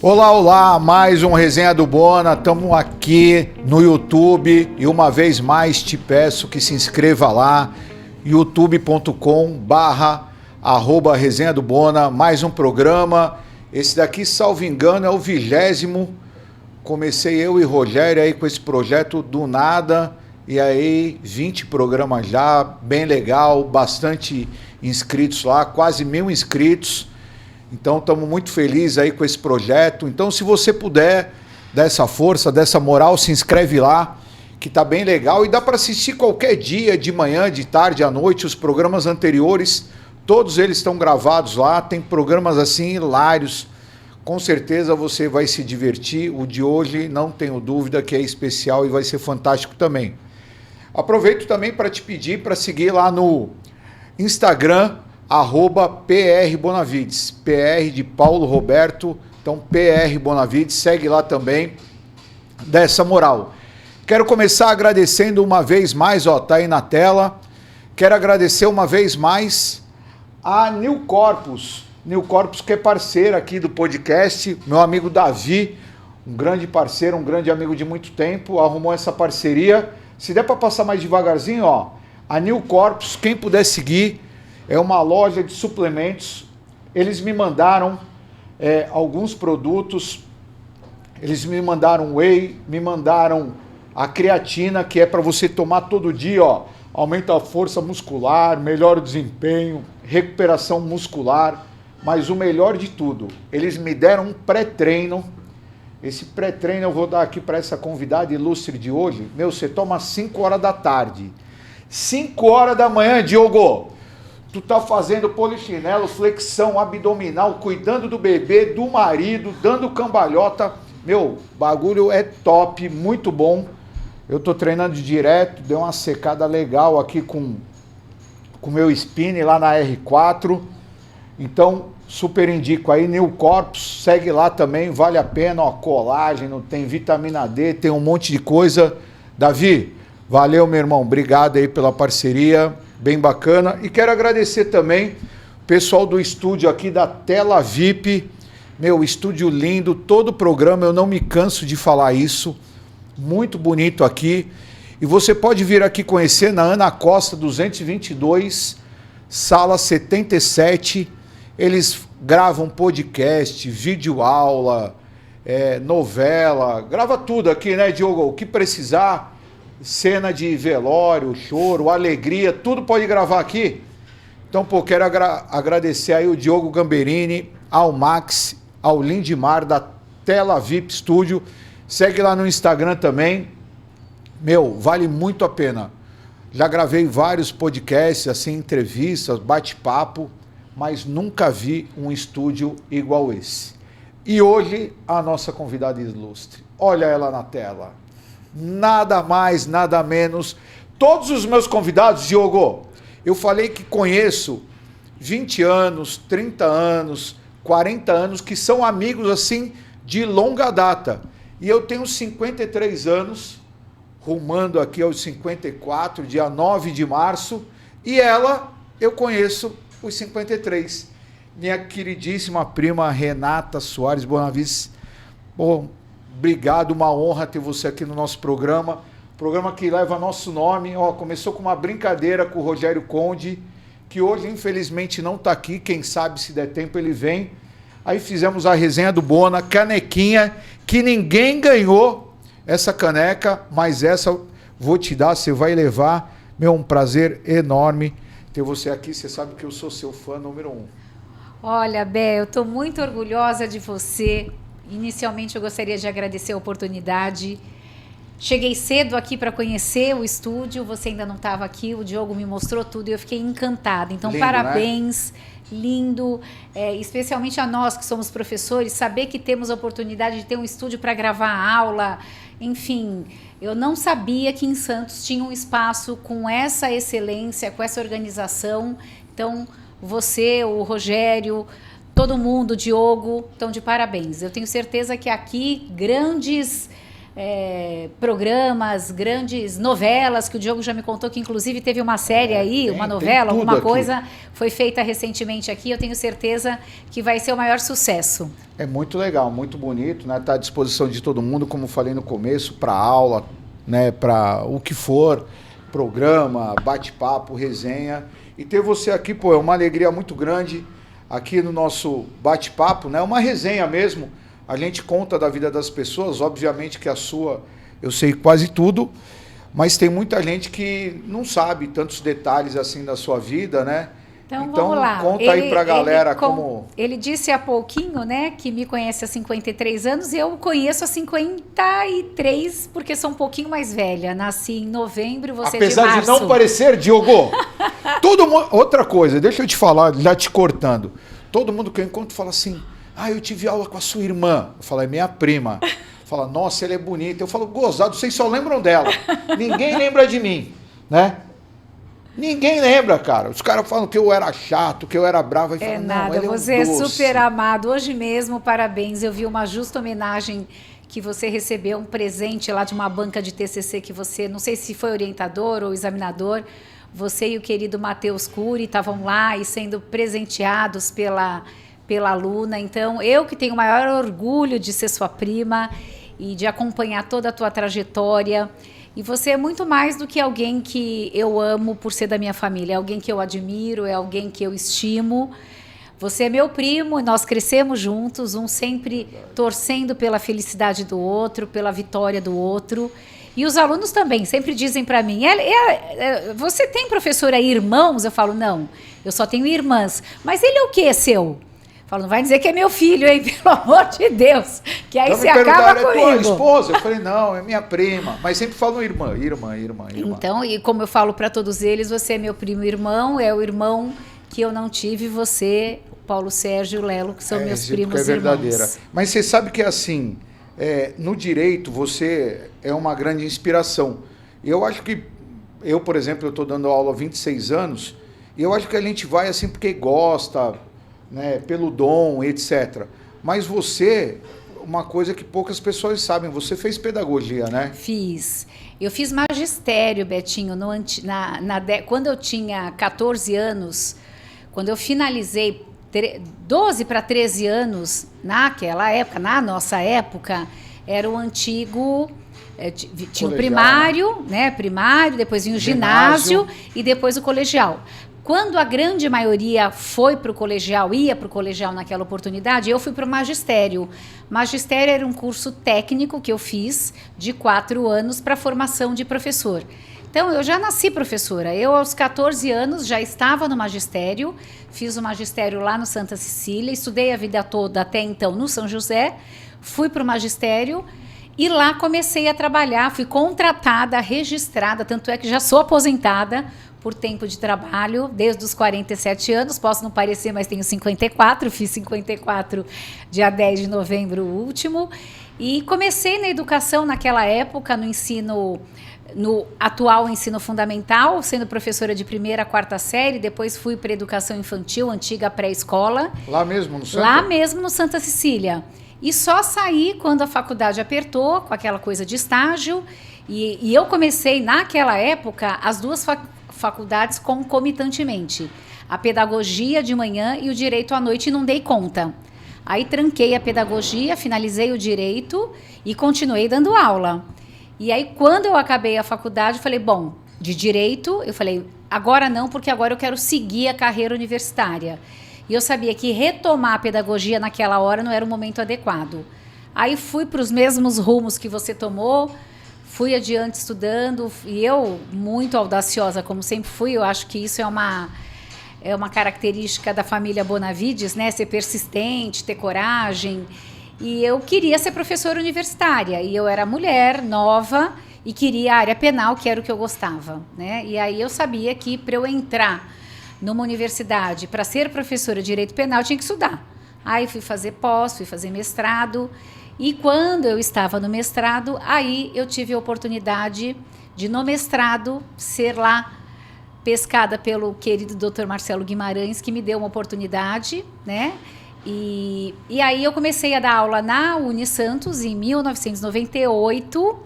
Olá, olá, mais um Resenha do Bona, estamos aqui no YouTube e uma vez mais te peço que se inscreva lá, youtube.com/Resenha do Bona, mais um programa, esse daqui, salvo engano, é o 20º, comecei eu e Rogério aí com esse projeto do nada, e aí 20 programas já, bem legal, bastante inscritos lá, quase 1000 inscritos. Então estamos muito felizes aí com esse projeto. Então se você puder dar essa força, dessa moral, se inscreve lá, que tá bem legal. E dá para assistir qualquer dia, de manhã, de tarde, à noite, os programas anteriores. Todos eles estão gravados lá. Tem programas assim hilários. Com certeza você vai se divertir. O de hoje, não tenho dúvida que é especial e vai ser fantástico também. Aproveito também para te pedir para seguir lá no Instagram, @PR Bonavides, PR de Paulo Roberto, então PR Bonavides, segue lá também, dessa moral. Quero começar agradecendo uma vez mais, ó, tá aí na tela, quero agradecer uma vez mais a New Corpus que é parceira aqui do podcast, meu amigo Davi, um grande parceiro, um grande amigo de muito tempo, arrumou essa parceria. Se der para passar mais devagarzinho, ó, a New Corpus, quem puder seguir, é uma loja de suplementos. Eles me mandaram alguns produtos, eles me mandaram whey, me mandaram a creatina, que é para você tomar todo dia, ó, aumenta a força muscular, melhora o desempenho, recuperação muscular, mas o melhor de tudo, eles me deram um pré-treino. Esse pré-treino eu vou dar aqui para essa convidada ilustre de hoje. Meu, você toma às 5 horas da tarde. 5 horas da manhã, Diogo. Tu tá fazendo polichinelo, flexão abdominal, cuidando do bebê, do marido, dando cambalhota. Meu, bagulho é top, muito bom. Eu tô treinando direto, dei uma secada legal aqui com o meu spinning lá na R4. Então, super indico aí, New Corpus, segue lá também, vale a pena, ó, colágeno, tem vitamina D, tem um monte de coisa. Davi, valeu, meu irmão, obrigado aí pela parceria. Bem bacana. E quero agradecer também o pessoal do estúdio aqui da Tela VIP. Meu, estúdio lindo, todo o programa, eu não me canso de falar isso. Muito bonito aqui. E você pode vir aqui conhecer na Ana Costa 222, sala 77. Eles gravam podcast, videoaula, novela, grava tudo aqui, né, Diogo? O que precisar. Cena de velório, choro, alegria, tudo pode gravar aqui. Então, pô, quero agradecer aí o Diogo Gamberini, ao Max, ao Lindmar da Tela VIP Studio. Segue lá no Instagram também. Meu, vale muito a pena. Já gravei vários podcasts, assim, entrevistas, bate-papo, mas nunca vi um estúdio igual esse. E hoje, a nossa convidada ilustre. Olha ela na tela. Nada mais, nada menos. Todos os meus convidados, Diogo, eu falei que conheço 20 anos, 30 anos, 40 anos, que são amigos assim de longa data. E eu tenho 53 anos, rumando aqui aos 54, dia 9 de março, e ela eu conheço os 53. Minha queridíssima prima Renata Soares Bonavides. Bom, obrigado, uma honra ter você aqui no nosso programa que leva nosso nome. Ó, começou com uma brincadeira com o Rogério Conde, que hoje infelizmente não está aqui, quem sabe se der tempo ele vem. Aí fizemos a resenha do Bona, canequinha, que ninguém ganhou essa caneca, mas essa vou te dar, você vai levar. Meu, um prazer enorme ter você aqui, você sabe que eu sou seu fã número 1. Olha, Bé, eu estou muito orgulhosa de você. Inicialmente eu gostaria de agradecer a oportunidade. Cheguei cedo aqui para conhecer o estúdio, você ainda não estava aqui, o Diogo me mostrou tudo e eu fiquei encantada. Então, lindo, parabéns, né? Lindo, especialmente a nós que somos professores, saber que temos a oportunidade de ter um estúdio para gravar aula, enfim, eu não sabia que em Santos tinha um espaço com essa excelência, com essa organização. Então, você, o Rogério, todo mundo, o Diogo, estão de parabéns. Eu tenho certeza que aqui grandes programas, grandes novelas, que o Diogo já me contou que inclusive teve uma série aí, uma novela, alguma aqui. coisa, foi feita recentemente aqui, eu tenho certeza que vai ser o maior sucesso. É muito legal, muito bonito, né? Tá à disposição de todo mundo, como falei no começo, para aula, né? Para o que for, programa, bate-papo, resenha. E ter você aqui, pô, é uma alegria muito grande aqui no nosso bate-papo, né? Uma resenha mesmo. A gente conta da vida das pessoas, obviamente que a sua eu sei quase tudo, mas tem muita gente que não sabe tantos detalhes assim da sua vida, né? Então vamos lá. Conta aí pra galera como... Ele disse há pouquinho, né, que me conhece há 53 anos e eu o conheço há 53, porque sou um pouquinho mais velha. Nasci em novembro, você Apesar de março. de não parecer, Diogo, todo mundo... Outra coisa, deixa eu te falar, já te cortando. Todo mundo que eu encontro fala assim, eu tive aula com a sua irmã. Eu falo, é minha prima. Fala, nossa, ela é bonita. Eu falo, gozado, vocês só lembram dela. Ninguém lembra de mim, né? Ninguém lembra, cara. Os caras falam que eu era chato, que eu era bravo. É nada, você é super amado. Hoje mesmo, parabéns. Eu vi uma justa homenagem que você recebeu, um presente lá de uma banca de TCC que você, não sei se foi orientador ou examinador, você e o querido Matheus Cury estavam lá e sendo presenteados pela aluna. Então, eu que tenho o maior orgulho de ser sua prima e de acompanhar toda a tua trajetória. E você é muito mais do que alguém que eu amo por ser da minha família. É alguém que eu admiro, é alguém que eu estimo. Você é meu primo e nós crescemos juntos, um sempre torcendo pela felicidade do outro, pela vitória do outro. E os alunos também sempre dizem para mim, você tem professora irmãos? Eu falo, não, eu só tenho irmãs. Mas ele é o que seu? Falo, não vai dizer que é meu filho, hein? Pelo amor de Deus. Que aí você acaba comigo. É tua esposa? Eu falei, não, é minha prima. Mas sempre falam irmã. Então, e como eu falo para todos eles, você é meu primo irmão, é o irmão que eu não tive, você, Paulo Sérgio e o Lelo, que são meus primos irmãos. É verdadeira. Mas você sabe que assim, no direito, você é uma grande inspiração. Eu acho que, por exemplo, eu estou dando aula há 26 anos, e eu acho que a gente vai assim porque gosta, né, pelo dom, etc. Mas você, uma coisa que poucas pessoas sabem, você fez pedagogia, né? Fiz. Eu fiz magistério, Betinho, quando eu tinha 14 anos, quando eu finalizei 12 para 13 anos, naquela época, na nossa época, era o antigo... tinha o primário, né? Primário, depois vinha o ginásio e depois o colegial. Quando a grande maioria foi para o colegial, ia para o colegial naquela oportunidade, eu fui para o magistério. Magistério era um curso técnico que eu fiz de 4 anos para formação de professor. Então, eu já nasci professora. Eu, aos 14 anos, já estava no magistério, fiz o magistério lá no Santa Cecília, estudei a vida toda até então no São José, fui para o magistério e lá comecei a trabalhar, fui contratada, registrada, tanto é que já sou aposentada por tempo de trabalho, desde os 47 anos, posso não parecer, mas tenho 54, fiz 54 dia 10 de novembro último, e comecei na educação naquela época, no atual ensino fundamental, sendo professora de 1ª a 4ª série, depois fui para educação infantil, antiga pré-escola. Lá mesmo no Santa? Lá mesmo no Santa Cecília. E só saí quando a faculdade apertou, com aquela coisa de estágio, e eu comecei naquela época as duas faculdades concomitantemente. A pedagogia de manhã e o direito à noite, e não dei conta. Aí tranquei a pedagogia, finalizei o direito e continuei dando aula. E aí, quando eu acabei a faculdade, eu falei, bom, de direito, eu falei, agora não, porque agora eu quero seguir a carreira universitária. E eu sabia que retomar a pedagogia naquela hora não era o momento adequado. Aí fui para os mesmos rumos que você tomou, fui adiante estudando, e eu, muito audaciosa, como sempre fui, eu acho que isso é uma característica da família Bonavides, né? Ser persistente, ter coragem. E eu queria ser professora universitária, e eu era mulher, nova, e queria a área penal, que era o que eu gostava, né? E aí eu sabia que para eu entrar numa universidade, para ser professora de direito penal, eu tinha que estudar. Aí fui fazer pós, fui fazer mestrado, e quando eu estava no mestrado, aí eu tive a oportunidade de, no mestrado, ser lá pescada pelo querido Dr. Marcelo Guimarães, que me deu uma oportunidade, né? E aí eu comecei a dar aula na Unisantos em 1998.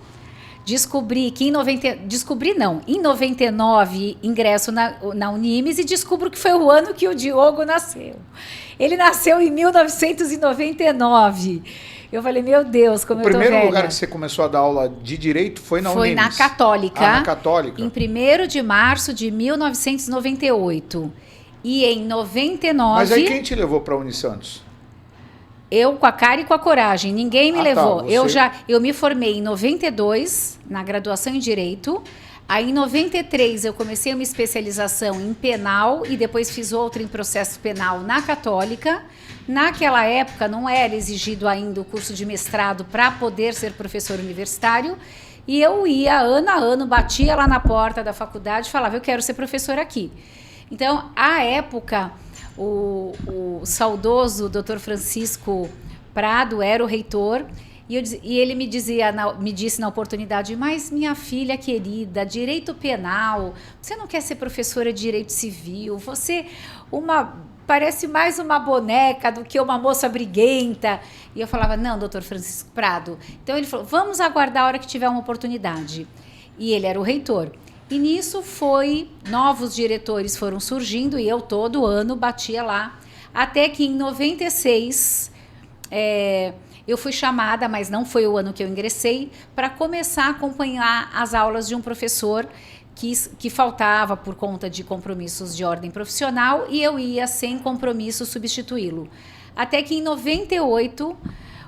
Descobri que em 99 ingresso na Unimes e descubro que foi o ano que o Diogo nasceu. Ele nasceu em 1999. Eu falei, meu Deus, como eu tô velha. O primeiro lugar que você começou a dar aula de direito foi na Unimes? Foi na Católica. Ah, na Católica. Em 1º de março de 1998. E em 99... Mas aí quem te levou para a Unisantos? Eu com a cara e com a coragem, ninguém me levou. Você... Eu me formei em 92, na graduação em Direito. Aí em 93 eu comecei uma especialização em penal e depois fiz outra em processo penal na Católica. Naquela época não era exigido ainda o curso de mestrado para poder ser professor universitário. E eu ia ano a ano, batia lá na porta da faculdade e falava, eu quero ser professor aqui. Então, à época... O saudoso Dr. Francisco Prado era o reitor e ele me disse na oportunidade, mas minha filha querida, direito penal, você não quer ser professora de direito civil, você parece mais uma boneca do que uma moça briguenta. E eu falava, não, Dr. Francisco Prado. Então ele falou, vamos aguardar a hora que tiver uma oportunidade. E ele era o reitor. E nisso novos diretores foram surgindo e eu todo ano batia lá. Até que em 96 eu fui chamada, mas não foi o ano que eu ingressei, para começar a acompanhar as aulas de um professor que faltava por conta de compromissos de ordem profissional e eu ia sem compromisso substituí-lo. Até que em 98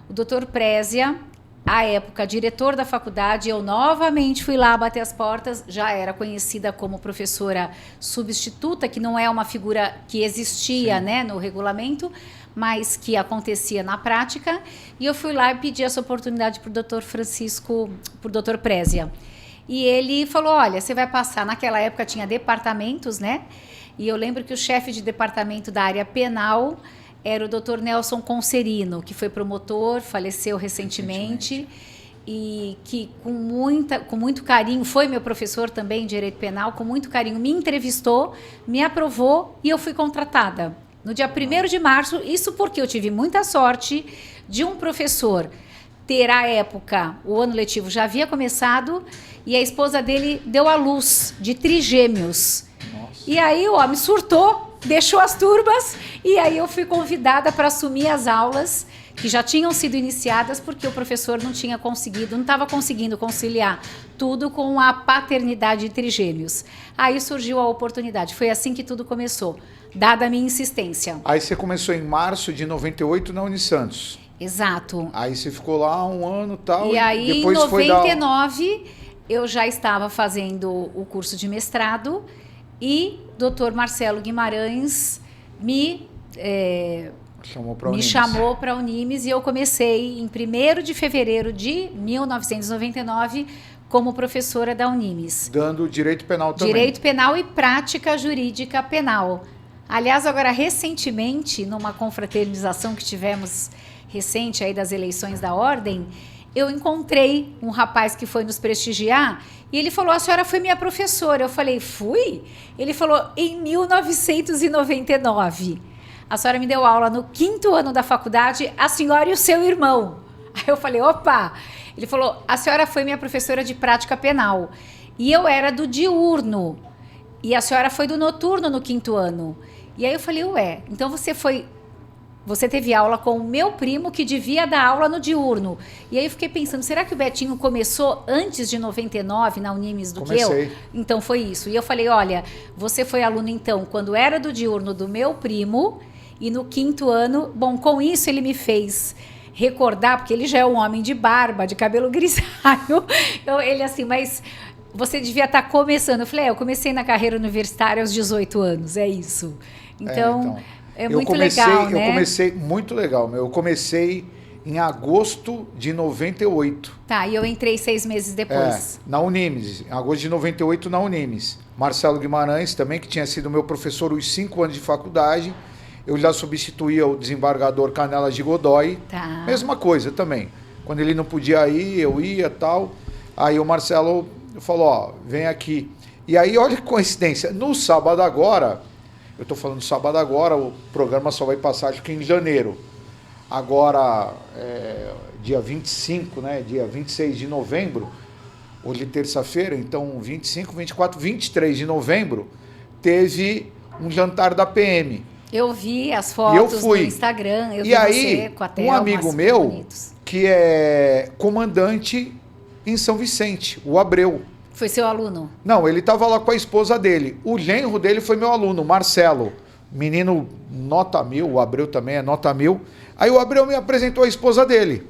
o Dr. Présia, à época, diretor da faculdade, eu novamente fui lá bater as portas, já era conhecida como professora substituta, que não é uma figura que existia, né, no regulamento, mas que acontecia na prática, e eu fui lá e pedi essa oportunidade para o Dr. Francisco, para o Dr. Présia. E ele falou, olha, você vai passar, naquela época tinha departamentos, né, e eu lembro que o chefe de departamento da área penal era o Dr. Nelson Concerino, que foi promotor, faleceu recentemente e que com muito carinho, foi meu professor também em Direito Penal, com muito carinho me entrevistou, me aprovou e eu fui contratada. No dia 1º de março, isso porque eu tive muita sorte de um professor ter, à época, o ano letivo já havia começado e a esposa dele deu à luz de trigêmeos. Nossa. E aí o homem surtou, deixou as turmas e aí eu fui convidada para assumir as aulas que já tinham sido iniciadas porque o professor não estava conseguindo conciliar tudo com a paternidade de trigêmeos. Aí surgiu a oportunidade, foi assim que tudo começou, dada a minha insistência. Aí você começou em março de 98 na Unisantos. Exato. Aí você ficou lá um ano e aí depois em 99 eu já estava fazendo o curso de mestrado e Dr. Marcelo Guimarães me chamou para a Unimes e eu comecei em 1º de fevereiro de 1999 como professora da Unimes. Dando direito penal também. Direito penal e prática jurídica penal. Aliás, agora recentemente, numa confraternização que tivemos recente aí das eleições da ordem, eu encontrei um rapaz que foi nos prestigiar e ele falou, a senhora foi minha professora. Eu falei, fui? Ele falou, em 1999. A senhora me deu aula no 5º ano da faculdade, a senhora e o seu irmão. Aí eu falei, opa! Ele falou, a senhora foi minha professora de prática penal. E eu era do diurno. E a senhora foi do noturno no 5º ano. E aí eu falei, ué, então você teve aula com o meu primo que devia dar aula no diurno. E aí eu fiquei pensando, será que o Betinho começou antes de 99 na Unimes do que eu? Então foi isso. E eu falei, olha, você foi aluno então quando era do diurno do meu primo e no 5º ano, bom, com isso ele me fez recordar, porque ele já é um homem de barba, de cabelo grisalho. Ele assim, mas você devia estar começando. Eu falei, eu comecei na carreira universitária aos 18 anos, é isso. Então... É muito legal, né? Eu comecei, muito legal, eu comecei em agosto de 98. Tá, e eu entrei 6 meses depois. Na Unimes, em agosto de 98 na Unimes. Marcelo Guimarães também, que tinha sido meu professor os 5 anos de faculdade, eu já substituía o desembargador Canela de Godoy, tá. Mesma coisa também. Quando ele não podia ir, eu ia e tal. Aí o Marcelo falou, ó, vem aqui. E aí, olha que coincidência, no sábado agora... Eu estou falando sábado agora, o programa só vai passar acho que em janeiro. Agora, dia 25, né? Dia 26 de novembro, hoje é terça-feira, então 25, 24, 23 de novembro, teve um jantar da PM. Eu vi as fotos no Instagram, eu vi aí, você com a Thelma, um amigo meu, bonitos. que é comandante em São Vicente, o Abreu. Foi seu aluno? Não, ele estava lá com a esposa dele. O genro dele foi meu aluno, Marcelo. Menino nota 1000, o Abreu também é nota 1000. Aí o Abreu me apresentou a esposa dele.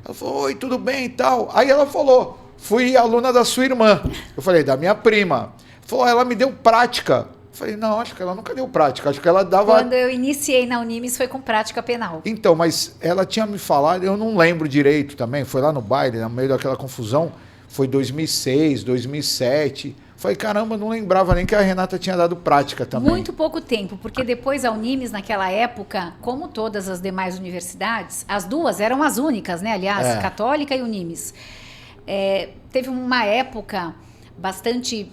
Ela falou, oi, tudo bem e tal. Aí ela falou, fui aluna da sua irmã. Eu falei, da minha prima. Falou, ela me deu prática. Eu falei, não, acho que ela nunca deu prática. Acho que ela dava... Quando eu iniciei na Unimes foi com prática penal. Então, mas ela tinha me falado, eu não lembro direito também, foi lá no baile, no meio daquela confusão, foi 2006, 2007. Falei, caramba, não lembrava nem que a Renata tinha dado prática também. Muito pouco tempo, porque depois a Unimes, naquela época, como todas as demais universidades, as duas eram as únicas, né? Aliás, Católica e Unimes. Teve uma época bastante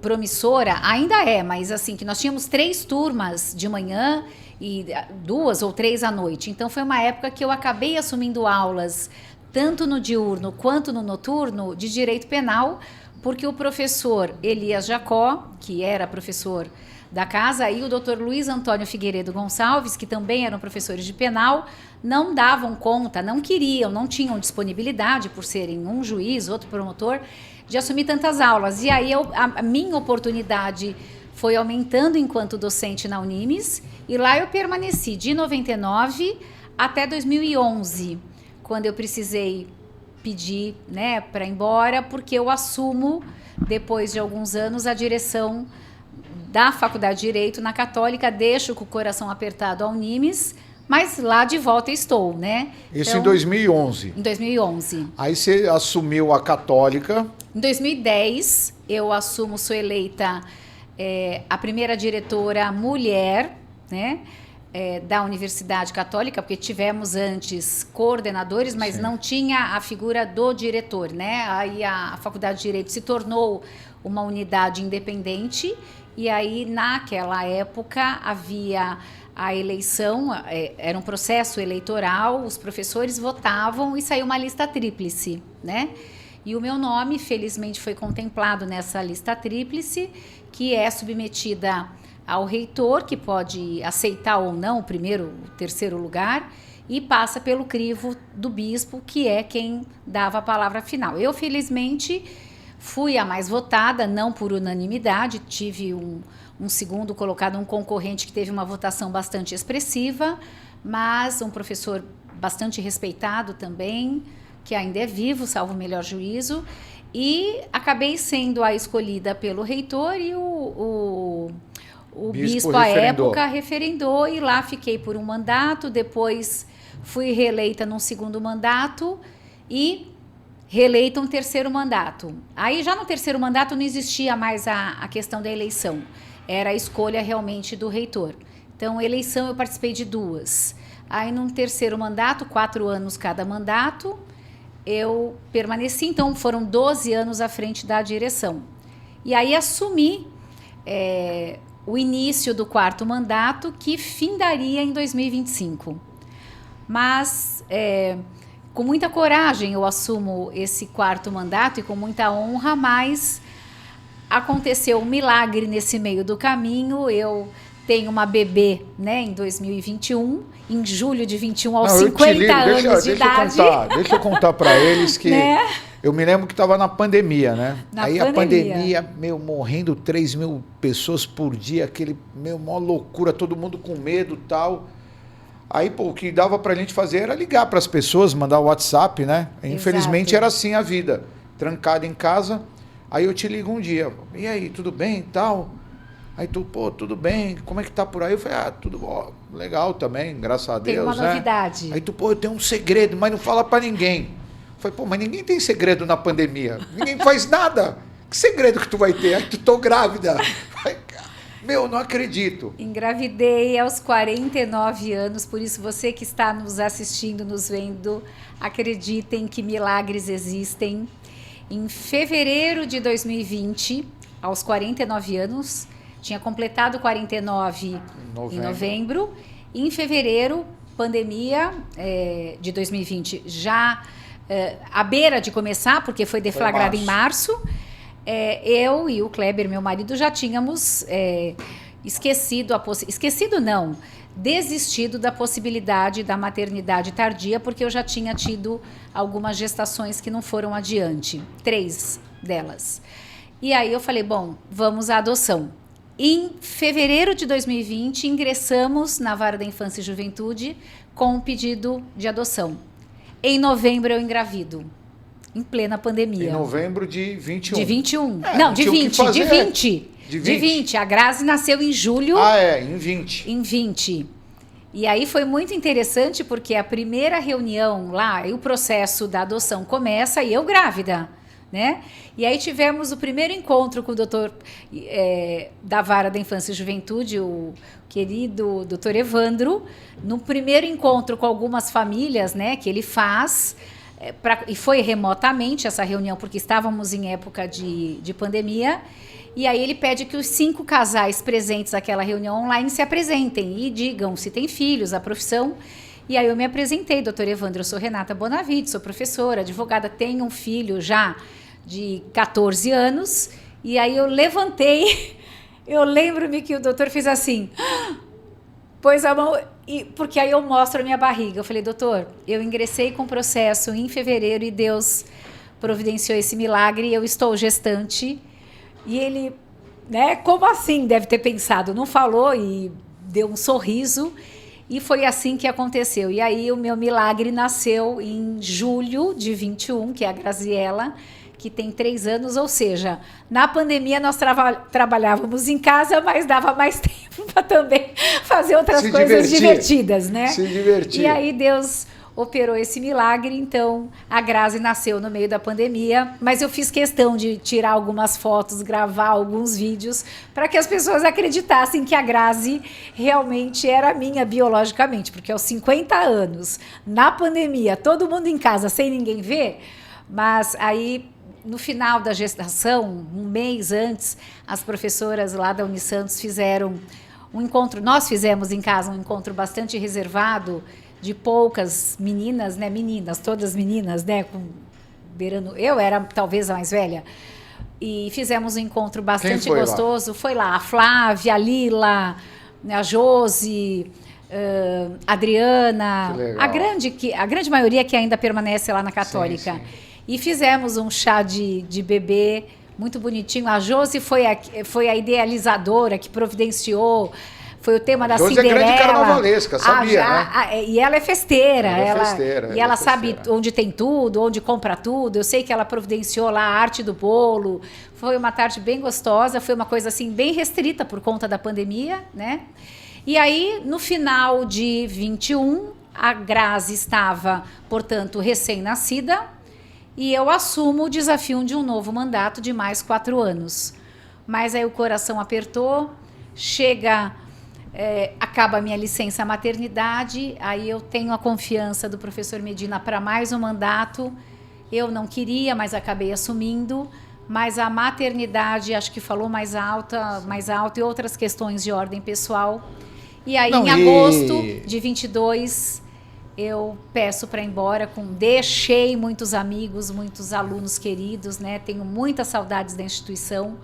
promissora, ainda mas assim, que nós tínhamos 3 turmas de manhã e 2 ou 3 à noite. Então foi uma época que eu acabei assumindo aulas, tanto no diurno quanto no noturno, de direito penal, porque o professor Elias Jacó, que era professor da casa, e o doutor Luiz Antônio Figueiredo Gonçalves, que também eram professores de penal, não davam conta, não queriam, não tinham disponibilidade, por serem um juiz, outro promotor, de assumir tantas aulas. E aí a minha oportunidade foi aumentando enquanto docente na Unimes, e lá eu permaneci de 99 até 2011, quando eu precisei pedir, né, para ir embora, porque eu assumo, depois de alguns anos, a direção da Faculdade de Direito na Católica, deixo com o coração apertado a Unimes, mas lá de volta estou, né? Isso então, em 2011. Em 2011. Aí você assumiu a Católica. Em 2010, eu assumo, sou eleita a primeira diretora mulher, né? Da Universidade Católica, porque tivemos antes coordenadores, mas não tinha a figura do diretor, né? Aí a Faculdade de Direito se tornou uma unidade independente, e aí naquela época havia a eleição, era um processo eleitoral, os professores votavam e saiu uma lista tríplice, né? E o meu nome, felizmente, foi contemplado nessa lista tríplice, que é submetida ao reitor, que pode aceitar ou não o primeiro, o terceiro lugar, e passa pelo crivo do bispo, que é quem dava a palavra final. Eu, felizmente, fui a mais votada, não por unanimidade, tive um segundo colocado, um concorrente que teve uma votação bastante expressiva, mas um professor bastante respeitado também, que ainda é vivo, salvo o melhor juízo, e acabei sendo a escolhida pelo reitor, e o bispo à época referendou, e lá fiquei por um mandato, depois fui reeleita num segundo mandato e reeleita um terceiro mandato. Aí já no terceiro mandato não existia mais a questão da eleição, era a escolha realmente do reitor. Então, eleição eu participei de 2. Aí num terceiro mandato, 4 anos cada mandato, eu permaneci, então foram 12 anos à frente da direção. E aí assumi o início do 4º mandato, que findaria em 2025. Mas, com muita coragem, eu assumo esse 4º mandato e com muita honra, mas aconteceu um milagre nesse meio do caminho. Eu tenho uma bebê, né, em 2021, em julho de 21, aos 50 anos de idade. Deixa eu contar para eles que... Né? Eu me lembro que estava na pandemia, né? Aí a pandemia, morrendo 3 mil pessoas por dia, maior loucura, todo mundo com medo e tal. Aí, o que dava pra gente fazer era ligar para as pessoas, mandar o WhatsApp, né? Infelizmente era assim a vida, trancado em casa. Aí eu te ligo um dia, e aí, tudo bem e tal? Aí tu, tudo bem, como é que tá por aí? Eu falei, tudo legal também, graças a Deus, tem uma novidade. Aí tu, eu tenho um segredo, mas não fala para ninguém. Falei, mas ninguém tem segredo na pandemia. Ninguém faz nada. Que segredo que tu vai ter? Aí tu tô grávida. Não acredito. Engravidei aos 49 anos, por isso você que está nos assistindo, nos vendo, acreditem que milagres existem. Em fevereiro de 2020, aos 49 anos, Tinha completado 49 em novembro. E em fevereiro, pandemia de 2020 já à beira de começar, porque foi deflagrada em março. Eu e o Kleber, meu marido, já tínhamos desistido da possibilidade da maternidade tardia, porque eu já tinha tido algumas gestações que não foram adiante, 3 delas. E aí eu falei, bom, vamos à adoção. Em fevereiro de 2020, ingressamos na Vara da Infância e Juventude com um pedido de adoção. Em novembro eu engravido, em plena pandemia. Em novembro de 21. De 21. Não, de 20. De 20. De 20. De 20. A Grazi nasceu em julho. Em 20. Em 20. E aí foi muito interessante porque a primeira reunião lá, e o processo da adoção começa e eu grávida, né? E aí tivemos o primeiro encontro com o doutor da Vara da Infância e Juventude, o querido doutor Evandro, no primeiro encontro com algumas famílias, né, que ele faz, e foi remotamente essa reunião, porque estávamos em época de pandemia. E aí ele pede que os 5 casais presentes naquela reunião online se apresentem e digam se tem filhos, a profissão. E aí eu me apresentei, doutor Evandro, eu sou Renata Bonavide, sou professora, advogada, tenho um filho já de 14 anos. E aí eu levantei, eu lembro-me que o doutor fez assim, pôs a mão, porque aí eu mostro a minha barriga. Eu falei, doutor, eu ingressei com o processo em fevereiro e Deus providenciou esse milagre e eu estou gestante. E ele, né, como assim, deve ter pensado, não falou e deu um sorriso e foi assim que aconteceu. E aí o meu milagre nasceu em julho de 21, que é a Graziella, que tem 3 anos, ou seja, na pandemia nós trabalhávamos em casa, mas dava mais tempo para também fazer outras coisas divertidas, né? Se divertir. E aí Deus operou esse milagre, então a Grazi nasceu no meio da pandemia, mas eu fiz questão de tirar algumas fotos, gravar alguns vídeos, para que as pessoas acreditassem que a Grazi realmente era minha biologicamente, porque aos 50 anos, na pandemia, todo mundo em casa, sem ninguém ver, mas aí no final da gestação, um mês antes, as professoras lá da Unisantos fizeram um encontro, nós fizemos em casa um encontro bastante reservado, de poucas meninas, né? Meninas, todas meninas, né? Eu era talvez a mais velha. E fizemos um encontro bastante gostoso. Foi lá a Flávia, a Lila, a Josi, a Adriana, a grande maioria que ainda permanece lá na Católica. Sim, sim. E fizemos um chá de bebê muito bonitinho. A Josi foi a idealizadora que providenciou. Foi o tema da Cinderela. É grande carnavalesca, sabia, né? E ela é festeira. E ela sabe onde tem tudo, onde compra tudo. Eu sei que ela providenciou lá a arte do bolo. Foi uma tarde bem gostosa, foi uma coisa assim bem restrita por conta da pandemia, né? E aí, no final de 21, a Grazi estava, portanto, recém-nascida e eu assumo o desafio de um novo mandato de mais 4 anos. Mas aí o coração apertou, acaba a minha licença maternidade, aí eu tenho a confiança do professor Medina para mais um mandato. Eu não queria, mas acabei assumindo. Mas a maternidade acho que falou mais alto e outras questões de ordem pessoal. E aí em agosto de 22 eu peço para ir embora, deixei muitos amigos, muitos alunos queridos, né? Tenho muitas saudades da instituição.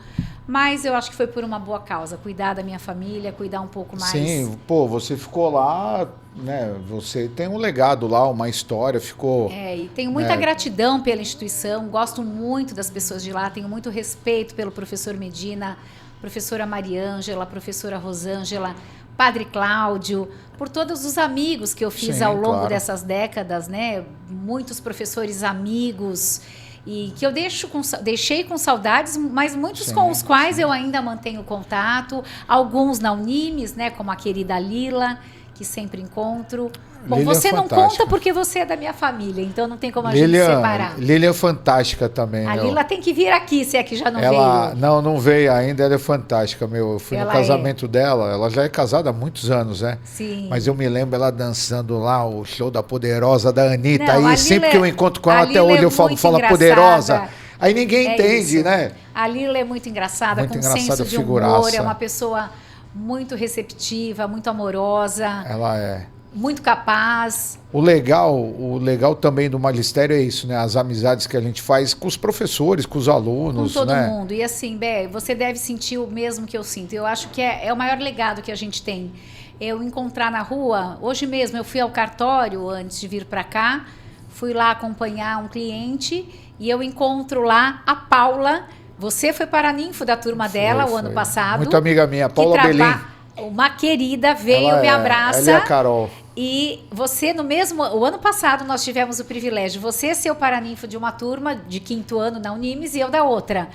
Mas eu acho que foi por uma boa causa, cuidar da minha família, cuidar um pouco mais. Sim, você ficou lá, né? Você tem um legado lá, uma história, ficou... E tenho muita gratidão pela instituição, gosto muito das pessoas de lá, tenho muito respeito pelo professor Medina, professora Mariângela, professora Rosângela, Padre Cláudio, por todos os amigos que eu fiz ao longo dessas décadas, né? Muitos professores amigos... E que eu deixei com saudades, mas muitos com os quais eu ainda mantenho contato. Alguns na Unimes, né, como a querida Lila, que sempre encontro. Bom, você não conta porque você é da minha família, então não tem como a gente separar. Lila é fantástica também. A Lila tem que vir aqui, se é que já não veio. Não veio ainda, ela é fantástica, Eu fui no casamento dela, ela já é casada há muitos anos, né? Sim. Mas eu me lembro ela dançando lá, o show da Poderosa, da Anitta. Aí sempre que eu encontro com ela, até hoje eu falo Poderosa. Aí ninguém entende, isso. né? A Lila é muito engraçada, Muito com engraçada, senso de figuraça. humor, é uma pessoa muito receptiva, muito amorosa, Ela é. muito capaz. O legal também do magistério é isso, né? As amizades que a gente faz com os professores, com os alunos, Com todo né? mundo. E assim, Bé, você deve sentir o mesmo que eu sinto. Eu acho que é o maior legado que a gente tem. Eu encontrar na rua, hoje mesmo eu fui ao cartório antes de vir para cá, fui lá acompanhar um cliente e eu encontro lá a Paula. Você foi paraninfo da turma dela o ano passado. Muito amiga minha, Paula Belém. Uma querida veio, Ela me abraça. Ela é a Carol. E você, o ano passado, nós tivemos o privilégio, você ser o paraninfo de uma turma de 5º ano na Unimes e eu da outra.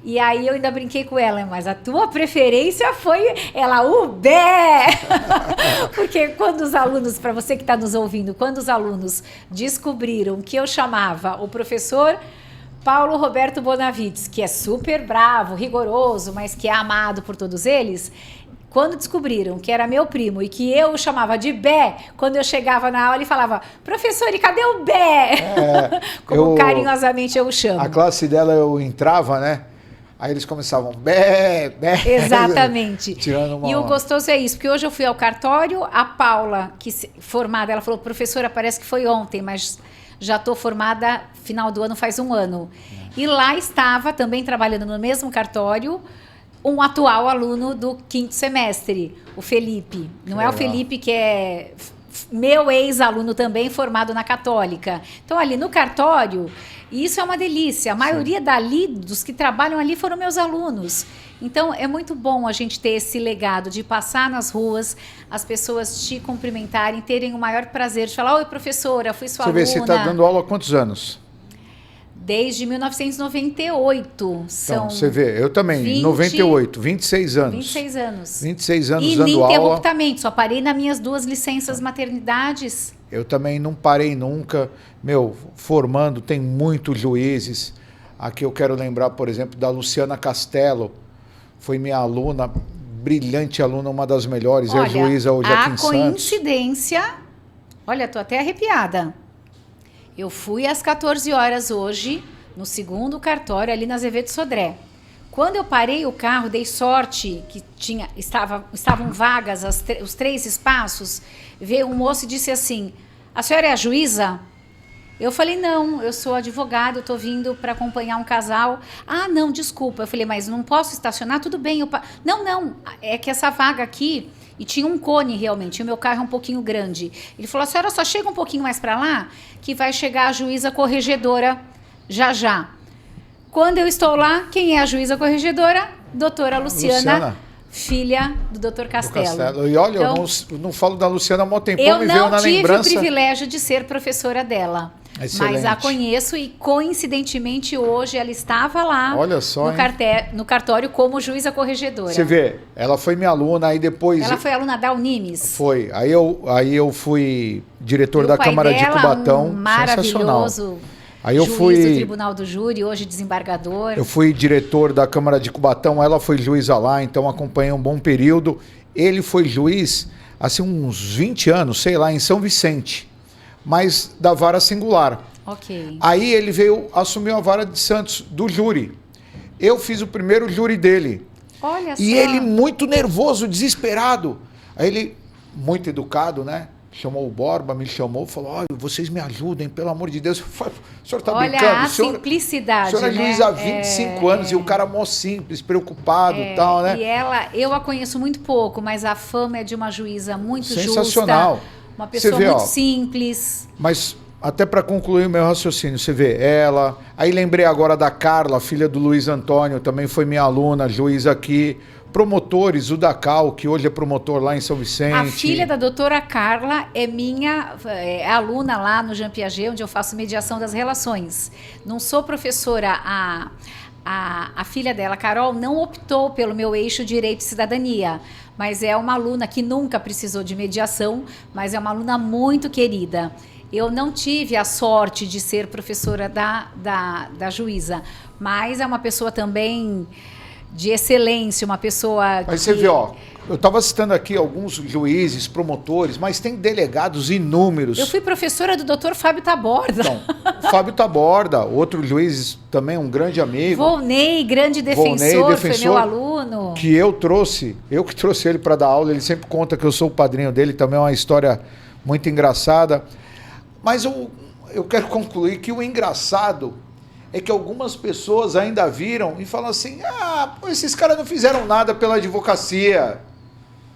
E aí eu ainda brinquei com ela, mas a tua preferência foi ela, o Bé! Porque quando os alunos, para você que está nos ouvindo, quando os alunos descobriram que eu chamava o professor Paulo Roberto Bonavides, que é super bravo, rigoroso, mas que é amado por todos eles, quando descobriram que era meu primo e que eu o chamava de Bé, quando eu chegava na aula ele falava, professor, e cadê o Bé? Como carinhosamente eu o chamo. A classe dela eu entrava, né? Aí eles começavam, bé, bé. Exatamente. Tirando uma... E o gostoso é isso, porque hoje eu fui ao cartório, a Paula, formada, ela falou, professora, parece que foi ontem, mas já estou formada, final do ano faz 1 ano. E lá estava, também trabalhando no mesmo cartório, um atual aluno do 5º semestre, o Felipe. Não é o Felipe que é meu ex-aluno também, formado na Católica. Então, ali no cartório, isso é uma delícia. A maioria dali, dos que trabalham ali, foram meus alunos. Então, é muito bom a gente ter esse legado de passar nas ruas, as pessoas te cumprimentarem, terem o maior prazer de falar, oi, professora, fui sua aluna. Você vê, você está dando aula há quantos anos? Desde 1998. Então, você vê, eu também, 98, 26 anos. 26 anos. 26 anos e dando aula. Ininterruptamente, só parei nas minhas 2 licenças maternidades. Eu também não parei nunca. Meu, formando, tem muitos juízes. Aqui eu quero lembrar, por exemplo, da Luciana Castelo. Foi minha aluna, brilhante aluna, uma das melhores. Olha, é juíza hoje aqui em Santos. A coincidência... Olha, estou até arrepiada. Eu fui às 14 horas hoje, no 2º cartório, ali na Azevedo Sodré. Quando eu parei o carro, dei sorte que estavam vagas os 3 espaços, veio um moço e disse assim, a senhora é a juíza? Eu falei, não, eu sou advogado, estou vindo para acompanhar um casal. Ah, não, desculpa. Eu falei, mas não posso estacionar? Tudo bem. Não, é que essa vaga aqui... E tinha um cone realmente, e o meu carro é um pouquinho grande. Ele falou, a senhora só chega um pouquinho mais para lá, que vai chegar a juíza corregedora já. Quando eu estou lá, quem é a juíza corregedora? Doutora Luciana. Filha do doutor Castelo. E olha, então, eu não falo da Luciana há muito tempo, eu me veio na lembrança. Eu não tive o privilégio de ser professora dela. Excelente. Mas a conheço e, coincidentemente, hoje ela estava lá no cartório como juíza corregedora. Você vê, ela foi minha aluna, aí depois... Ela foi aluna da Unimes? Foi. Aí eu fui diretor da Câmara de Cubatão. Maravilhoso. Aí eu juiz do Tribunal do Júri, hoje desembargador. Eu fui diretor da Câmara de Cubatão, ela foi juíza lá, então acompanhei um bom período. Ele foi juiz, assim, uns 20 anos, sei lá, em São Vicente, mas da vara singular. Ok. Aí ele veio assumir a vara de Santos, do júri. Eu fiz o primeiro júri dele. Olha só. E ele muito nervoso, desesperado. Aí ele, muito educado, né? Chamou o Borba, me chamou, falou, olha, vocês me ajudem, pelo amor de Deus. Eu falei, o senhor está brincando? Olha a simplicidade, o senhor é juiz há 25 anos e o cara mó simples, preocupado e tal, né? E ela, eu a conheço muito pouco, mas a fama é de uma juíza muito sensacional. Justa, uma pessoa muito simples. Mas até para concluir o meu raciocínio, você vê ela, aí lembrei agora da Carla, filha do Luiz Antônio, também foi minha aluna, juiz aqui. Promotores, o Dacal, que hoje é promotor lá em São Vicente. A filha da doutora Carla é minha aluna lá no Jean Piaget, onde eu faço mediação das relações. Não sou professora, a filha dela, Carol, não optou pelo meu eixo Direito e Cidadania, mas é uma aluna que nunca precisou de mediação, mas é uma aluna muito querida. Eu não tive a sorte de ser professora da juíza, mas é uma pessoa também... de excelência, uma pessoa Mas você vê, Eu estava citando aqui alguns juízes, promotores, mas tem delegados inúmeros. Eu fui professora do Dr. Fábio Taborda. Então, o Fábio Taborda, outro juiz também, um grande amigo. Volney, grande defensor, foi meu aluno. Que eu que trouxe ele para dar aula, ele sempre conta que eu sou o padrinho dele, também é uma história muito engraçada. Mas eu quero concluir que o engraçado é que algumas pessoas ainda viram e falam assim, pô, esses caras não fizeram nada pela advocacia.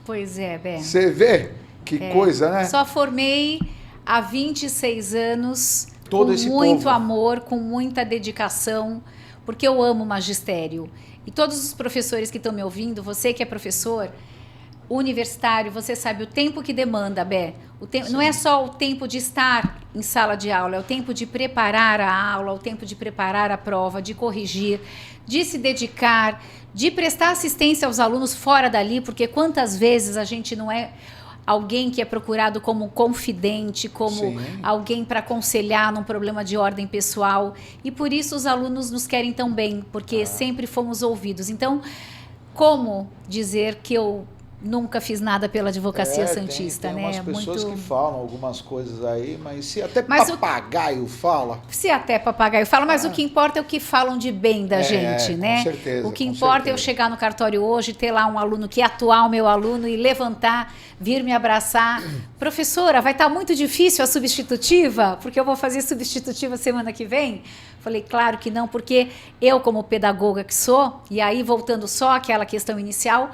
Pois é, Bé. Você vê? Que coisa, né? Só formei há 26 anos, todo com esse muito povo. amor, com muita dedicação, porque eu amo magistério. E todos os professores que estão me ouvindo, você que é professor universitário, você sabe o tempo que demanda, Bé. Não é só o tempo de estar em sala de aula, é o tempo de preparar a aula, o tempo de preparar a prova, de corrigir, de se dedicar, de prestar assistência aos alunos fora dali, porque quantas vezes a gente não é alguém que é procurado como confidente, como alguém para aconselhar num problema de ordem pessoal, e por isso os alunos nos querem tão bem, porque sempre fomos ouvidos. Então, como dizer que eu nunca fiz nada pela advocacia santista, tem né? Umas pessoas que falam algumas coisas aí, mas se até papagaio fala. Se até papagaio fala, mas o que importa é o que falam de bem da gente, né? Com certeza. O que importa é eu chegar no cartório hoje, ter lá um aluno que é atual, meu aluno, e levantar, vir me abraçar. Professora, vai estar muito difícil a substitutiva? Porque eu vou fazer substitutiva semana que vem? Falei, claro que não, porque eu, como pedagoga que sou, e aí voltando só àquela questão inicial,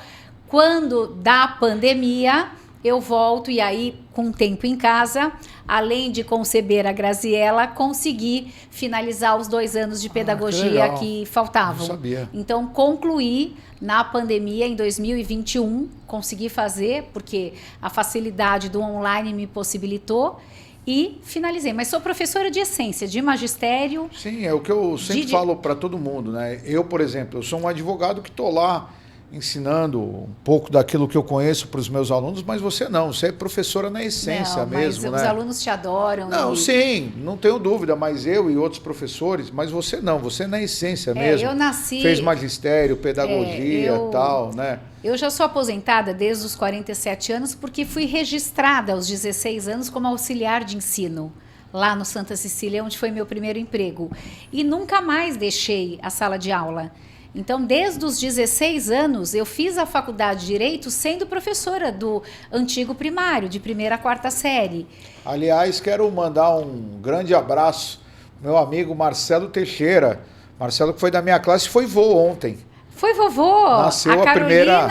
quando dá pandemia, eu volto e aí, com tempo em casa, além de conceber a Graziella, consegui finalizar os 2 anos de pedagogia que faltavam. Não sabia. Então, concluí na pandemia, em 2021, consegui fazer, porque a facilidade do online me possibilitou, e finalizei. Mas sou professora de essência, de magistério. Sim, é o que eu sempre falo para todo mundo, né? Eu, por exemplo, eu sou um advogado que estou lá ensinando um pouco daquilo que eu conheço para os meus alunos, mas você não, você é professora na essência mesmo, mas né? Os alunos te adoram. Não, sim, não tenho dúvida, mas eu e outros professores, mas você não, você na essência mesmo. Eu nasci... Fez magistério, pedagogia e tal, né? Eu já sou aposentada desde os 47 anos porque fui registrada aos 16 anos como auxiliar de ensino, lá no Santa Cecília, onde foi meu primeiro emprego. E nunca mais deixei a sala de aula. Então, desde os 16 anos, eu fiz a faculdade de Direito sendo professora do antigo primário, de 1ª a 4ª série. Aliás, quero mandar um grande abraço ao meu amigo Marcelo Teixeira. Marcelo, que foi da minha classe, foi vô ontem. Foi vovô. Nasceu a primeira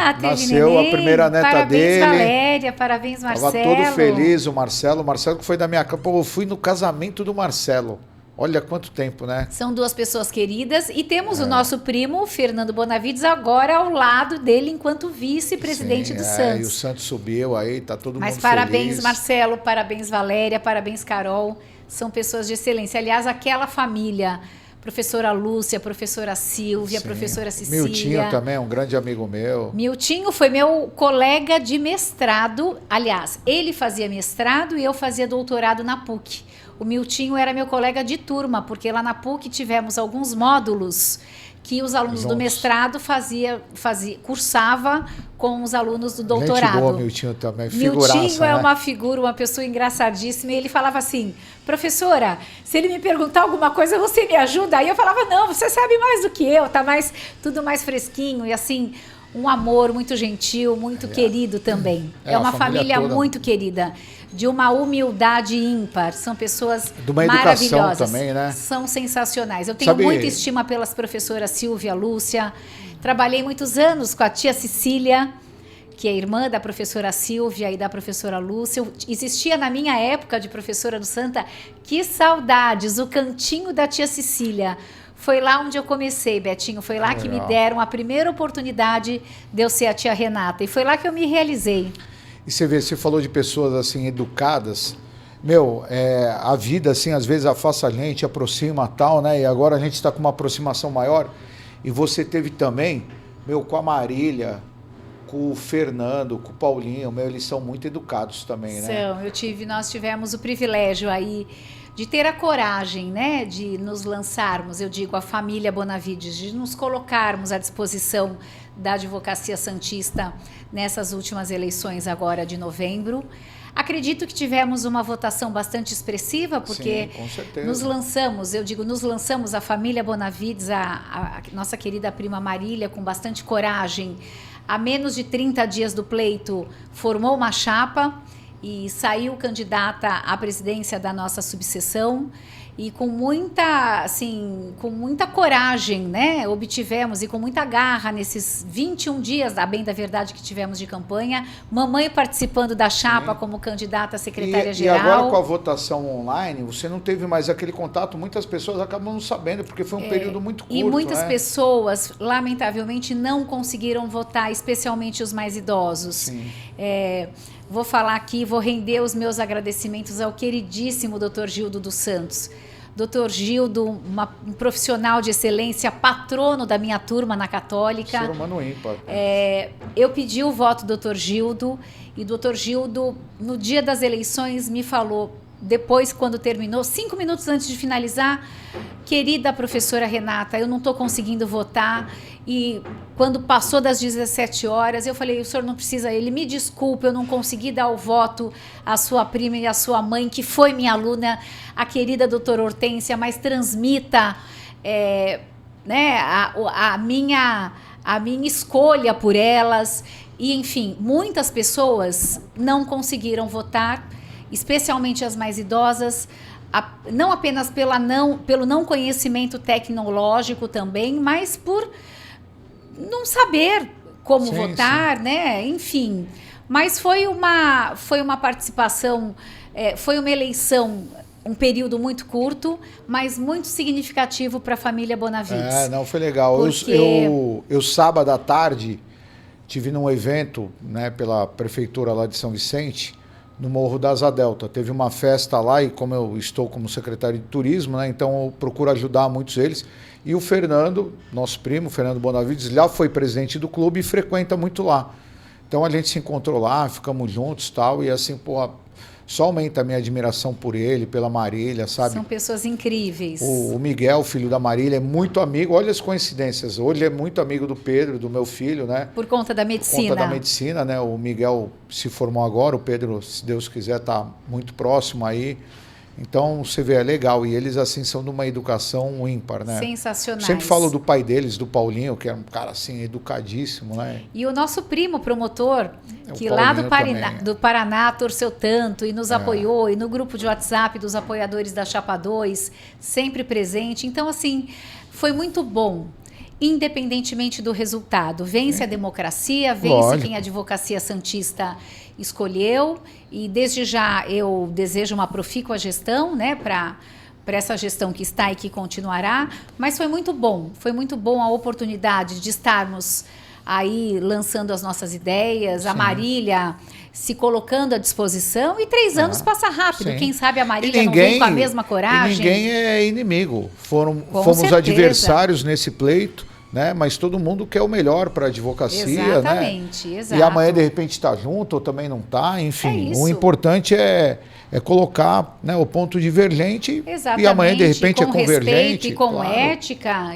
neta parabéns, dele. Valéria, parabéns, Marcelo. Estava todo feliz o Marcelo. O Marcelo que foi da minha classe. Pô, eu fui no casamento do Marcelo. Olha quanto tempo, né? São 2 pessoas queridas e temos o nosso primo, Fernando Bonavides, agora ao lado dele enquanto vice-presidente do Santos. E o Santos subiu aí, tá todo mundo feliz. Mas parabéns, Marcelo, parabéns, Valéria, parabéns, Carol. São pessoas de excelência. Aliás, aquela família, professora Lúcia, professora Silvia, professora Cecília. Miltinho também, um grande amigo meu. Miltinho foi meu colega de mestrado. Aliás, ele fazia mestrado e eu fazia doutorado na PUC. O Miltinho era meu colega de turma, porque lá na PUC tivemos alguns módulos que os alunos do mestrado cursava com os alunos do doutorado. Gente boa, Miltinho também, figuraça, Miltinho é uma figura, uma pessoa engraçadíssima, e ele falava assim, professora, se ele me perguntar alguma coisa, você me ajuda? Aí eu falava, não, você sabe mais do que eu, tá tudo mais fresquinho, e assim, um amor muito gentil, muito querido também. É uma família muito querida, de uma humildade ímpar. São pessoas de uma maravilhosas. Educação também, né? São sensacionais. Eu tenho muita estima pelas professoras Silvia, Lúcia. Trabalhei muitos anos com a tia Cecília, que é irmã da professora Silvia e da professora Lúcia. Existia na minha época de professora do Santa, que saudades, o cantinho da tia Cecília. Foi lá onde eu comecei, Betinho. Foi lá que me deram a primeira oportunidade de eu ser a tia Renata. E foi lá que eu me realizei. E você vê, você falou de pessoas assim, educadas. Meu, a vida, assim, às vezes afasta a gente, aproxima tal, né? E agora a gente está com uma aproximação maior. E você teve também, meu, com a Marília, com o Fernando, com o Paulinho, meu, eles são muito educados também, né? Nós tivemos o privilégio aí de ter a coragem, né, de nos lançarmos, eu digo, a família Bonavides, de nos colocarmos à disposição da Advocacia Santista nessas últimas eleições agora de novembro. Acredito que tivemos uma votação bastante expressiva, porque sim, com certeza. nos lançamos, eu digo, nos lançamos a família Bonavides, a nossa querida prima Marília, com bastante coragem, a menos de 30 dias do pleito, formou uma chapa e saiu candidata à presidência da nossa subseção e com muita coragem, né, obtivemos, e com muita garra nesses 21 dias, a bem da verdade, que tivemos de campanha, mamãe participando da chapa, sim, como candidata a secretária-geral. E agora com a votação online, você não teve mais aquele contato, muitas pessoas acabam não sabendo, porque foi um período muito curto. E muitas pessoas, lamentavelmente, não conseguiram votar, especialmente os mais idosos. Sim. Vou falar aqui, vou render os meus agradecimentos ao queridíssimo Dr. Gildo dos Santos. Dr. Gildo, um profissional de excelência, patrono da minha turma na Católica. Ser humano ímpar. Eu pedi o voto do Dr. Gildo, e o Dr. Gildo, no dia das eleições, me falou, depois, quando terminou, 5 minutos antes de finalizar: querida professora Renata, eu não estou conseguindo votar. E quando passou das 17 horas, eu falei, o senhor não precisa, ele me desculpa, eu não consegui dar o voto à sua prima e à sua mãe, que foi minha aluna, a querida doutora Hortência, mas transmita né, a minha escolha por elas. E, enfim, muitas pessoas não conseguiram votar, especialmente as mais idosas, não apenas pelo não conhecimento tecnológico também, mas por não saber como votar, sim, né? Enfim, mas foi uma participação, foi uma eleição, um período muito curto, mas muito significativo para a família Bonavides. Não, foi legal. Porque eu sábado à tarde tive num evento, né, pela prefeitura lá de São Vicente, no Morro da Asa Delta. Teve uma festa lá, e como eu estou como secretário de turismo, né, então eu procuro ajudar muitos deles. E o Fernando, nosso primo, Fernando Bonavides, já foi presidente do clube e frequenta muito lá. Então a gente se encontrou lá, ficamos juntos e tal, e assim, pô, só aumenta a minha admiração por ele, pela Marília, sabe? São pessoas incríveis. O Miguel, filho da Marília, é muito amigo, olha as coincidências, hoje é muito amigo do Pedro, do meu filho, né? Por conta da medicina. Por conta da medicina, né? O Miguel se formou agora, o Pedro, se Deus quiser, está muito próximo aí. Então, você vê, é legal. E eles, assim, são de uma educação ímpar, né? Sensacionais. Sempre falo do pai deles, do Paulinho, que é um cara, assim, educadíssimo, né? E o nosso primo promotor, que lá do Paraná torceu tanto e nos apoiou, e no grupo de WhatsApp dos apoiadores da Chapa 2, sempre presente. Então, assim, foi muito bom. Independentemente do resultado. Vence a democracia, vence quem a Advocacia Santista escolheu, e desde já eu desejo uma profícua gestão, né, para essa gestão que está e que continuará, mas foi muito bom a oportunidade de estarmos aí lançando as nossas ideias, sim, a Marília se colocando à disposição, e 3 anos passa rápido, sim, quem sabe a Marília não vem com a mesma coragem. E ninguém é inimigo, fomos certeza adversários nesse pleito, né? Mas todo mundo quer o melhor para a advocacia, exatamente, né? Exato. E amanhã de repente está junto ou também não está, enfim. O importante é colocar, né, o ponto divergente, exatamente, e amanhã de repente com convergente. Respeito e com claro, ética.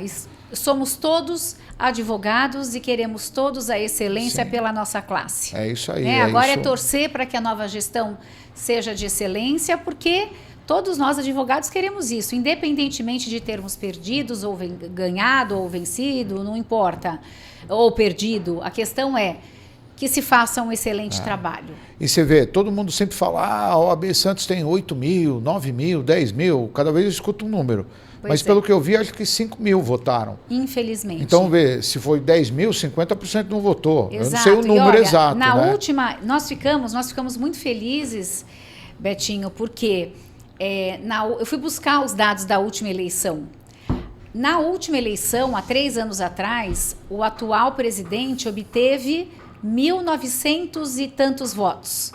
Somos todos advogados e queremos todos a excelência, sim, pela nossa classe. É isso aí. Agora é torcer para que a nova gestão seja de excelência, porque todos nós, advogados, queremos isso, independentemente de termos perdidos, ou ganhado, ou vencido, não importa, ou perdido. A questão é que se faça um excelente trabalho. E você vê, todo mundo sempre fala, a OAB Santos tem 8 mil, 9 mil, 10 mil, cada vez eu escuto um número. Mas pelo que eu vi, acho que 5 mil votaram. Infelizmente. Então, vê, se foi 10 mil, 50% não votou. Exato. Eu não sei o número exato. Na né? última, nós ficamos muito felizes, Betinho, porque eu fui buscar os dados da última eleição. Na última eleição, há 3 anos atrás, o atual presidente obteve 1.900 e tantos votos.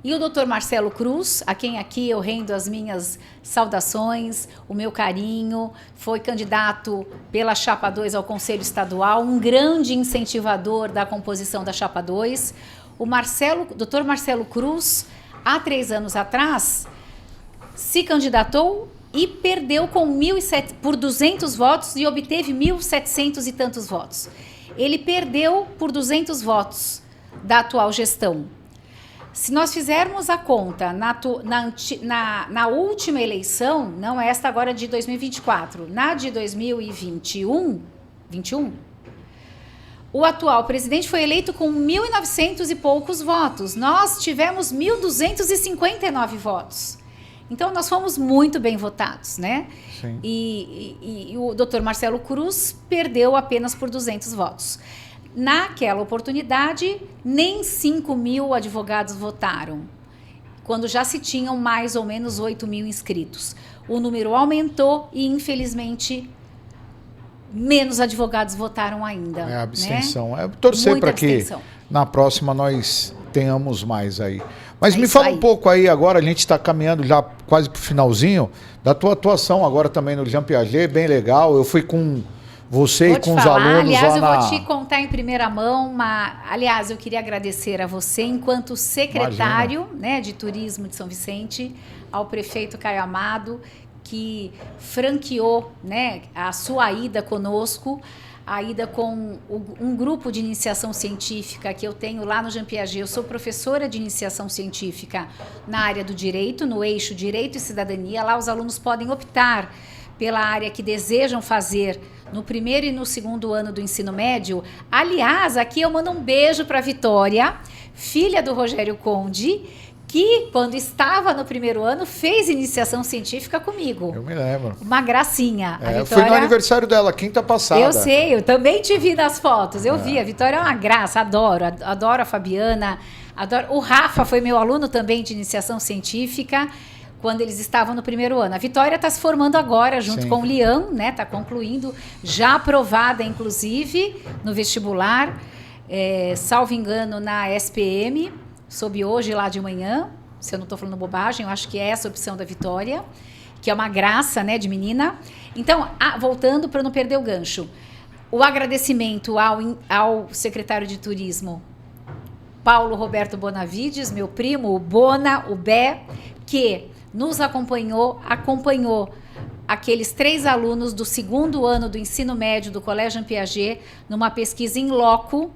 E o doutor Marcelo Cruz, a quem aqui eu rendo as minhas saudações, o meu carinho, foi candidato pela Chapa 2 ao Conselho Estadual, um grande incentivador da composição da Chapa 2. O doutor Marcelo Cruz, há 3 anos atrás, se candidatou e perdeu por 200 votos e obteve 1.700 e tantos votos. Ele perdeu por 200 votos da atual gestão. Se nós fizermos a conta na última eleição, não esta agora de 2024, na de 2021, o atual presidente foi eleito com 1.900 e poucos votos. Nós tivemos 1.259 votos. Então, nós fomos muito bem votados, né? Sim. E o doutor Marcelo Cruz perdeu apenas por 200 votos. Naquela oportunidade, nem 5.000 advogados votaram, quando já se tinham mais ou menos 8.000 inscritos. O número aumentou e, infelizmente, menos advogados votaram ainda. É a abstenção. Né? É torcer para que abstenção. Na próxima nós tenhamos mais aí. Mas É me isso fala aí. um pouco aí agora, a gente está caminhando já quase para o finalzinho, da tua atuação agora também no Jean Piaget, bem legal. Eu fui com você Vou e te com os falar, alunos aliás, lá eu na... vou te contar em primeira mão, aliás, eu queria agradecer a você, enquanto secretário, né, de Turismo de São Vicente, ao prefeito Caio Amado, que franqueou, né, a sua ida conosco, a ida com um grupo de iniciação científica que eu tenho lá no Jean Piaget. Eu sou professora de iniciação científica na área do direito, no eixo Direito e Cidadania. Lá os alunos podem optar pela área que desejam fazer no primeiro e no segundo ano do ensino médio. Aliás, aqui eu mando um beijo para a Vitória, filha do Rogério Conde, que, quando estava no primeiro ano, fez iniciação científica comigo. Eu me lembro. Uma gracinha. A Eu Vitória... fui no aniversário dela, quinta passada. Eu sei, eu também te vi nas fotos. Eu vi, a Vitória é uma graça, adoro a Fabiana, adoro. O Rafa foi meu aluno também de iniciação científica, quando eles estavam no primeiro ano. A Vitória está se formando agora, junto Sim. com o Lian, né? Está concluindo, já aprovada, inclusive, no vestibular, salvo engano, na SPM, soube hoje lá de manhã, se eu não estou falando bobagem, eu acho que é essa a opção da Vitória, que é uma graça, né, de menina. Então, voltando para não perder o gancho, o agradecimento ao secretário de Turismo, Paulo Roberto Bonavides, meu primo, o Bona, o Bé, que nos acompanhou aqueles 3 alunos do segundo ano do ensino médio do Colégio Jean Piaget, numa pesquisa in loco,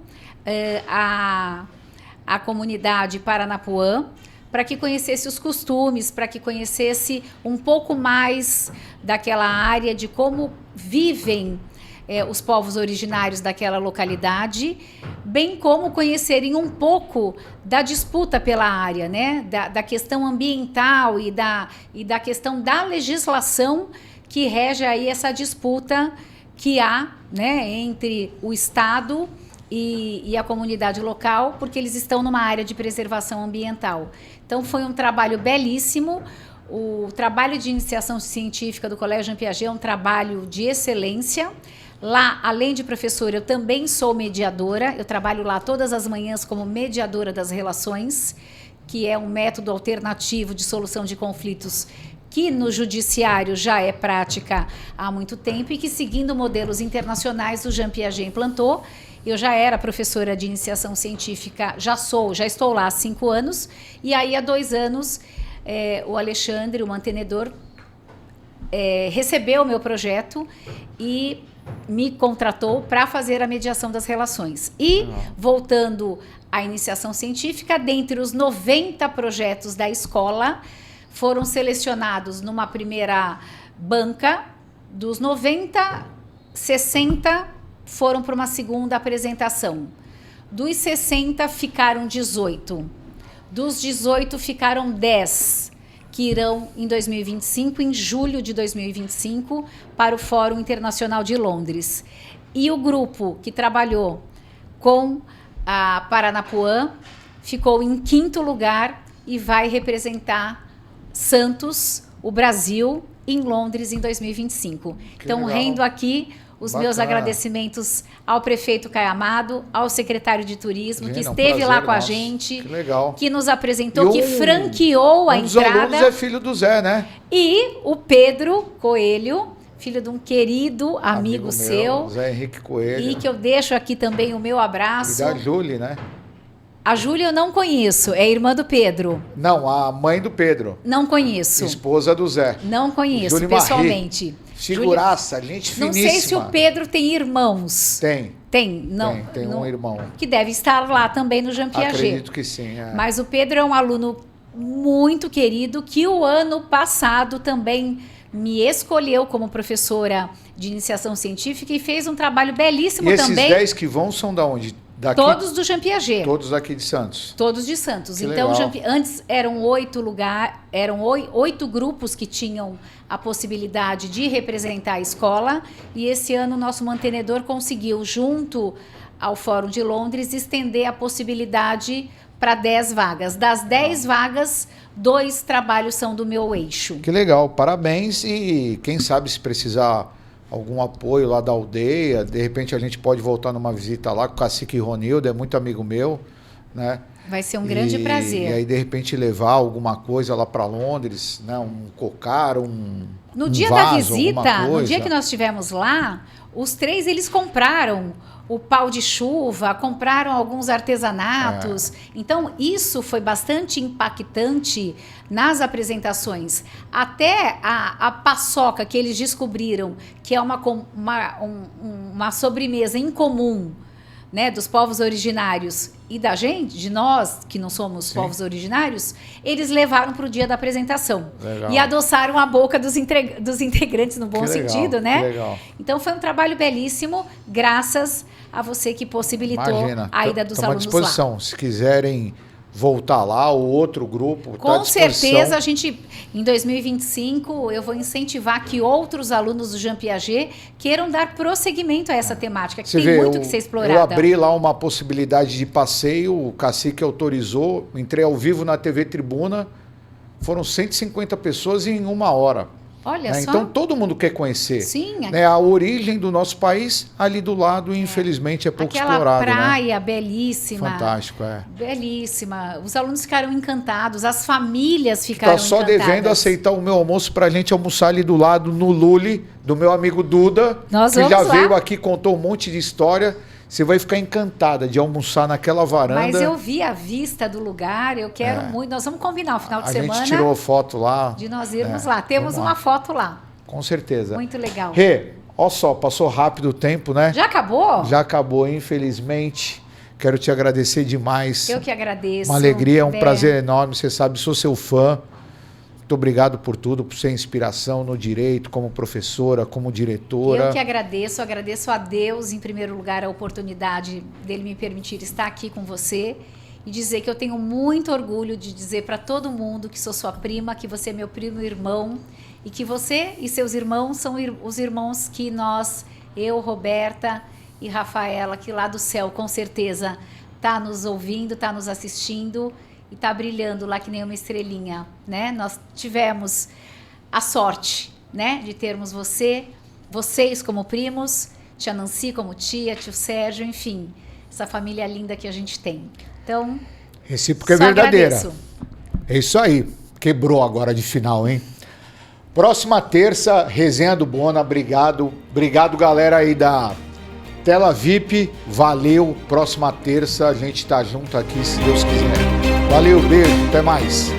a comunidade Paranapuã, para que conhecesse os costumes, para que conhecesse um pouco mais daquela área, de como vivem os povos originários daquela localidade, bem como conhecerem um pouco da disputa pela área, né? Da questão ambiental e da questão da legislação que rege aí essa disputa que há, né, entre o Estado e a comunidade local, porque eles estão numa área de preservação ambiental. Então, foi um trabalho belíssimo. O trabalho de iniciação científica do Colégio Jean Piaget é um trabalho de excelência. Lá, além de professora, eu também sou mediadora. Eu trabalho lá todas as manhãs como mediadora das relações, que é um método alternativo de solução de conflitos que no judiciário já é prática há muito tempo e que, seguindo modelos internacionais, o Jean Piaget implantou. Eu já era professora de iniciação científica, já estou lá há 5 anos, e aí há 2 anos o Alexandre, o mantenedor, recebeu o meu projeto e me contratou para fazer a mediação das relações. E, voltando à iniciação científica, dentre os 90 projetos da escola, foram selecionados numa primeira banca, dos 90, 60 foram para uma segunda apresentação. Dos 60 ficaram 18. Dos 18 ficaram 10, que irão em 2025, em julho de 2025, para o Fórum Internacional de Londres. E o grupo que trabalhou com a Paranapuã ficou em 5º lugar e vai representar Santos, o Brasil, em Londres em 2025. Então, legal. rendo aqui os meus agradecimentos ao prefeito Caio Amado, ao secretário de Turismo, que esteve lá com a gente, que legal, que nos apresentou, que franqueou a entrada. Um dos alunos é filho do Zé, né? E o Pedro Coelho, filho de um querido amigo seu. Zé Henrique Coelho. E que eu deixo aqui também o meu abraço. E da Júlia, né? A Júlia eu não conheço, é irmã do Pedro. Não, a mãe do Pedro. Não conheço. Esposa do Zé. Não conheço, Júlia pessoalmente. Figuraça, gente finíssima. Não sei se o Pedro tem irmãos. Tem. Tem, não. Tem um irmão. Que deve estar lá também no Jean Piaget. Acredito que sim. É. Mas o Pedro é um aluno muito querido que o ano passado também me escolheu como professora de iniciação científica e fez um trabalho belíssimo também. E esses 10 que vão são da onde? Daqui? Todos do Jean Piaget. Todos aqui de Santos. Todos de Santos. Que então, legal. antes eram 8 grupos que tinham a possibilidade de representar a escola. E esse ano o nosso mantenedor conseguiu, junto ao Fórum de Londres, estender a possibilidade para 10 vagas. Das 10 vagas, 2 trabalhos são do meu eixo. Que legal, parabéns. E quem sabe se precisar algum apoio lá da aldeia, de repente a gente pode voltar numa visita lá com o cacique Ronildo, é muito amigo meu, né? Vai ser um grande prazer. E aí, de repente, levar alguma coisa lá para Londres, né? Um cocar, No um dia vaso, da visita, alguma coisa. no dia que nós estivemos lá, os 3 eles compraram o pau de chuva, compraram alguns artesanatos. Então, isso foi bastante impactante nas apresentações. Até a paçoca que eles descobriram que é uma sobremesa incomum, né, dos povos originários e da gente, de nós que não somos povos originários, eles levaram para o dia da apresentação. Legal. E adoçaram a boca dos integrantes no bom sentido, né? Que legal. Então foi um trabalho belíssimo, graças a você que possibilitou a ida dos alunos à disposição. lá. Se quiserem voltar lá, o outro grupo Com tá à disposição. certeza, a gente, em 2025, eu vou incentivar que outros alunos do Jean Piaget queiram dar prosseguimento a essa temática, que tem muito que ser explorada. Eu abri lá uma possibilidade de passeio, o cacique autorizou, entrei ao vivo na TV Tribuna, foram 150 pessoas em 1 hora. Olha Né? só. Então todo mundo quer conhecer. Sim. Né? A origem do nosso país ali do lado, infelizmente, é pouco Aquela explorado. praia né? belíssima. Fantástico, é. Belíssima. Os alunos ficaram encantados, as famílias ficaram Tá só encantadas. devendo aceitar o meu almoço pra gente almoçar ali do lado no Lule, do meu amigo Duda, Nós que vamos já lá. veio aqui, contou um monte de história. Você vai ficar encantada de almoçar naquela varanda. Mas eu vi a vista do lugar, eu quero muito. Nós vamos combinar o final de semana. A gente tirou foto lá. De nós irmos lá. Temos vamos uma lá. foto lá. Com certeza. Muito legal. Rê, ó só, passou rápido o tempo, né? Já acabou? Já acabou, infelizmente. Quero te agradecer demais. Eu que agradeço. Uma alegria, um Bé. prazer enorme. Você sabe, sou seu fã. Muito obrigado por tudo, por ser inspiração no direito, como professora, como diretora. Eu que agradeço a Deus, em primeiro lugar, a oportunidade dele me permitir estar aqui com você e dizer que eu tenho muito orgulho de dizer para todo mundo que sou sua prima, que você é meu primo e irmão, e que você e seus irmãos são os irmãos que nós, eu, Roberta e Rafaela, que lá do céu, com certeza, tá nos ouvindo, tá nos assistindo e tá brilhando lá que nem uma estrelinha, né? Nós tivemos a sorte, né, de termos vocês como primos, tia Nancy como tia, tio Sérgio, enfim, essa família linda que a gente tem. Então, recíproca é só verdadeira. agradeço. É isso aí. Quebrou agora de final, hein? Próxima terça, resenha do Bona. Obrigado. Obrigado, galera aí da Tela VIP. Valeu. Próxima terça a gente tá junto aqui, se Deus quiser. Valeu, beijo. Até mais.